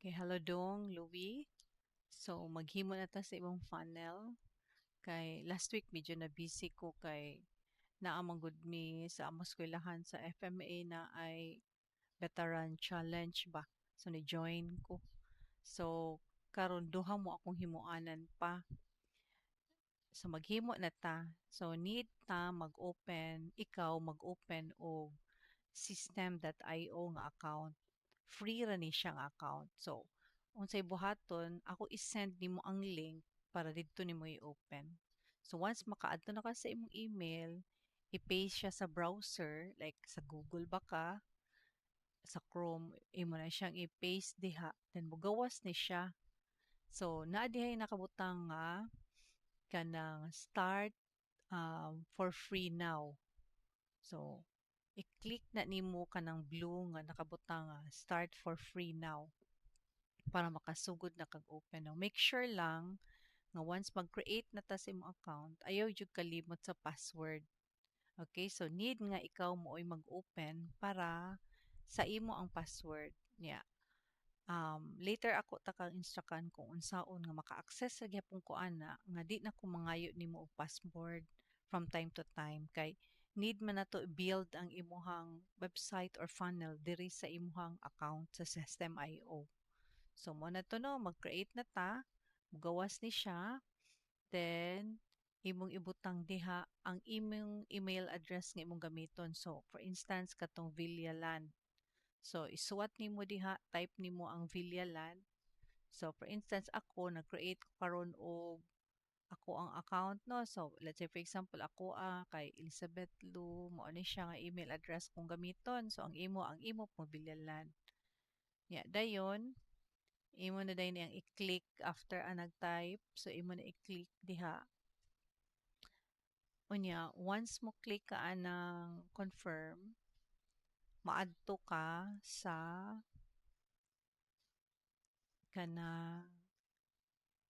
Okay, hello dong, Louie. So, maghimo na ta sa imong funnel. Kay last week medyo na busy ko kay naamang good mi sa among eskwelahan sa FMA na ay veteran challenge ba. So, ni-join ko. So, karon duha mo akong himuanan pa. So, maghimo na ta. So, need ta ikaw mag-open og system.io nga account. Free ra ni siyang account. So, unsay buhaton, ako i-send nimo ang link para didto nimo i-open. So, once makaadto na ka sa imong email, i-paste siya sa browser, like sa Google ba ka, sa Chrome, imo na siyang i-paste diha, then mugawas ni siya. So, naa dihay nakabutang nga kanang start for free now. So, i-click na nimo kanang blue nga nakabutang nga start for free now para makasugod na kag open now. Make sure lang nga once mag-create na ta sa imong account, ayaw jud kalimot sa password. Okay? So need nga ikaw mo ay mag-open para sa imo ang password niya. Later ako takang instrukan kung unsaon nga maka-access sa gyapon ko ana nga di na ko mangayo nimo og password from time to time kay need man na to build ang imuhang website or funnel diri sa imuhang account sa System.io. So mo na to no, mag-create na ta, gawas ni siya, then imong ibutang diha ang imong email address nga imong gamiton. So for instance katong Villaland. So isuwat nimo diha, type nimo ang Villaland. So for instance ako nag-create ko karon og ako ang account no. So let's say for example ako kay Elizabeth Lu, mao ni siya nga email address kong gamiton. So ang imo pong Villaland. Ya, dayon imo na dayon ang i-click after nag-type. So imo na i-click diha. Unya, once mo click ka anang confirm, maadto ka sa kana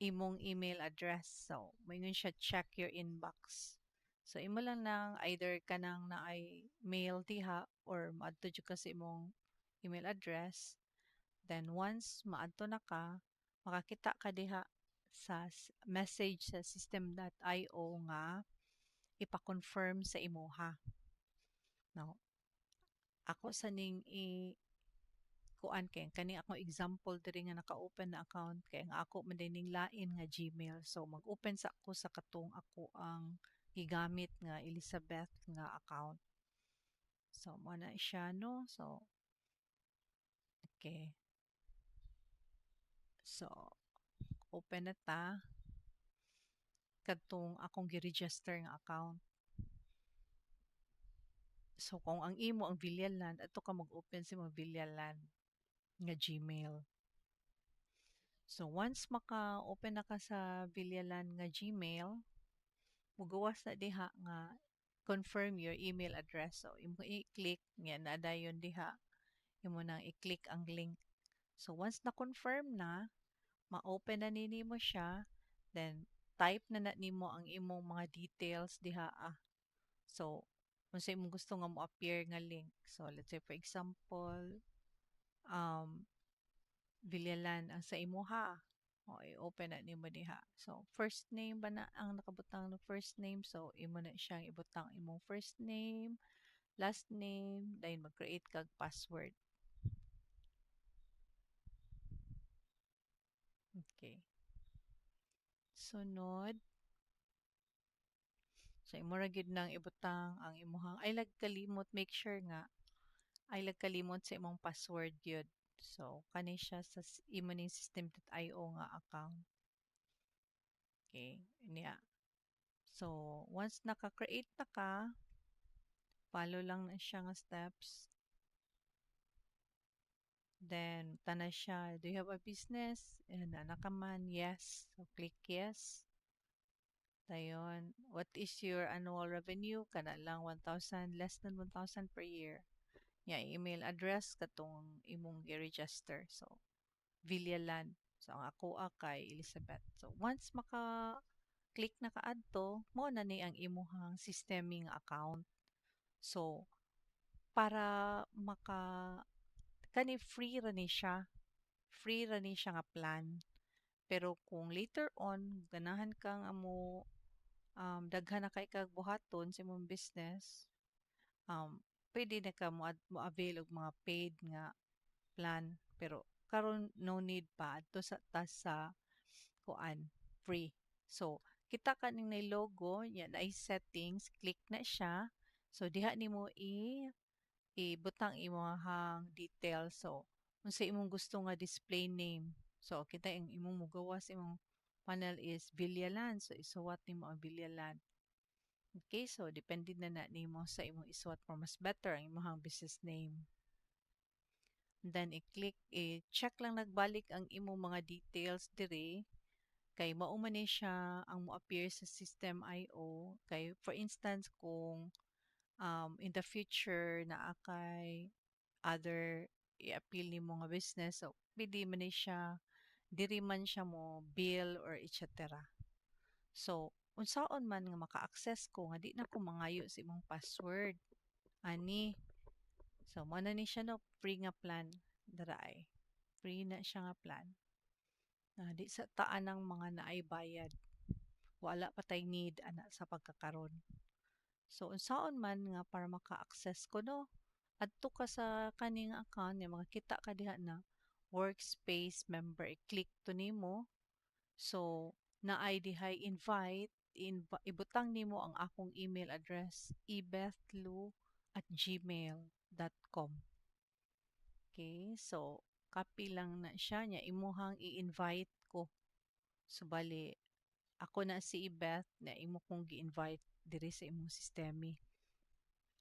imong email address. So, mayroon siya check your inbox. So, imo lang nang either kanang na ay mail diha or maadto jud ka sa imong email address. Then once maadto na ka, makakita ka diha sa message sa system.io nga ipa-confirm sa imuha. Now, ako sa ning kuan kay kani ako example diri nga naka-open na account kay nga ako man din ning lain nga Gmail. So mag-open sa ako sa katong ako ang gigamit nga Elizabeth nga account. So mo na siya no. So okay. So open na ta katong akong gi-register nga account. So kung ang imo ang Villaland, ato ka mag-open sa imong Villaland nga Gmail. So once maka-open na ka sa Villaland nga Gmail, mugawas na diha nga confirm your email address. So imo i-click nga na dayon diha, imo nang i-click ang link. So once na confirm na, ma-open na nimo siya, then type na nimo ang imong mga details diha. So kung sa imong gusto nga mo-appear nga link. So let's say for example, um Villaland ang sa imuha. O, i-open na nimo diha. So, first name ba na ang nakabutang ng first name? So, imo na siyang ibutang imong first name, last name, then mag-create kag password. Okay. Sunod. So, imo ra gyud nang ibutang ang imuhang ay kalimot, make sure nga ay kalimot sa imong password gyud. So, kani siya sa imo ning system.io nga account. Okay, niya. So, once naka-create na ka, follow lang na siya nga steps. Then, tana siya, do you have a business? And ka man, yes. So, click yes. Dayon, what is your annual revenue? Kana lang 1,000, less than 1,000 per year. Email address katong imong i-register. So, Villaland. So, ang ako kay Elizabeth. So, once maka-click na kaadto, mo na ni ang imuhang systeming account. So, para kani free ra ni siya. free ra ni siya nga plan. Pero kung later on ganahan kang amo daghan na kay kag buhaton sa imong business, pwede na ka mo-avail og mga paid nga plan. Pero karon no need pa adto sa tas sa kuan free. So kita kaning nay logo nya na settings, click na siya. So diha nimo ibutang imong details. So unsa imong gusto nga display name. So kita ang imong mugawas imong panel is Villaland. So isuwat nimo ang Villaland. Okay, so depende na nimo sa imong isuwat for mas better ang imong business name. Then i-click, i-check lang nagbalik ang imong mga details dire kay mao man ni siya ang mo-appear sa system IO. Kay for instance kung in the future na akay other i-appeal ni mga business, so pwede man ni siya diri man siya mo bill or etc. So unsaon man nga maka-access ko nga di na ko mangayo sa imong password ani. So mo na ni siya no free nga plan dara ay. Free na siya nga plan. Di sa taan ng mga naay bayad. Wala pa tay need ana sa pagkakaron. So unsaon man nga para maka-access ko no. Adto ka sa kaning account nga makakita ka diha na workspace member. I-click to nimo. So naay dihay invite, ibutang nimo ang akong email address ebethlu@gmail.com. Okay, so copy lang na siya nya imuhang i-invite ko. So bali ako na si Beth na imo kong gi-invite diri sa imong sistemi.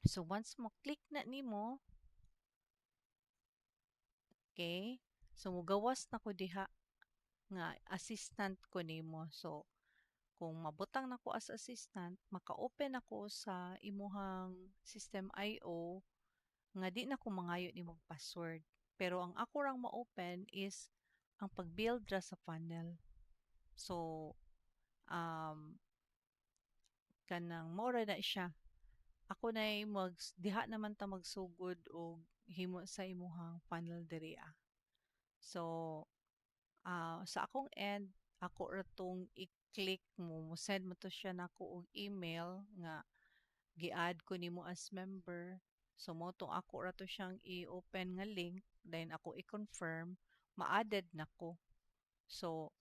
So once mo click na nimo, okay? So mugawas na ko diha nga assistant ko nimo. So kung mabutang nako as assistant, maka-open ako sa imuhang system IO nga di na ko mangayo nimo password. Pero ang ako rang ma-open is ang pag-build ra sa funnel. So kanang mora na siya. Ako na diha naman ta magsugod og himo sa imuhang funnel diri ah. So sa akong end ako ra tong i-click mo send mo to siya nako og email nga gi-add ko nimo as member. So mo tong ako ra to siyang i-open nga link then ako i-confirm ma-added nako. So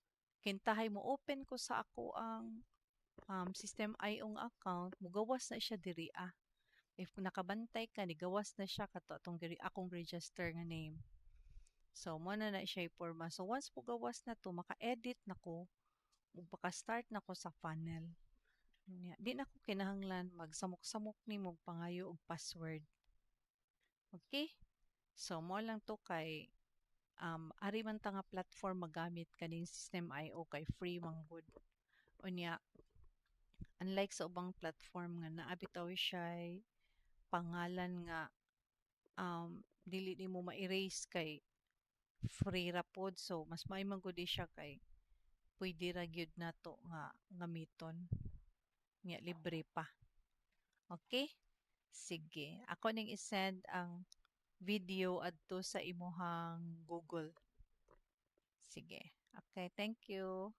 kintahay mo open ko sa ako ang system IO account, mugawas na siya diri ah. If nakabantay ka, nigawas na siya kato atong akong register nga name. So, mo na siya iporma. So, once gawas na to, maka-edit na ko, maka-start na ko sa funnel. Di na ko kinahanglan magsamok-samok ni mo pangayo og password. Okay? So, mo lang to kay ari man ta nga platform magamit kaning system IO kay free man good. Unya, unlike sa ubang platform nga naabitaw siya pangalan nga dili nimo ma-erase kay free ra pod, so mas maayong gud siya kay pwede ra gyud nato nga gamiton nya libre pa. Okay, sige ako ning i-send ang video adto sa imuhang Google. Sige, okay, thank you.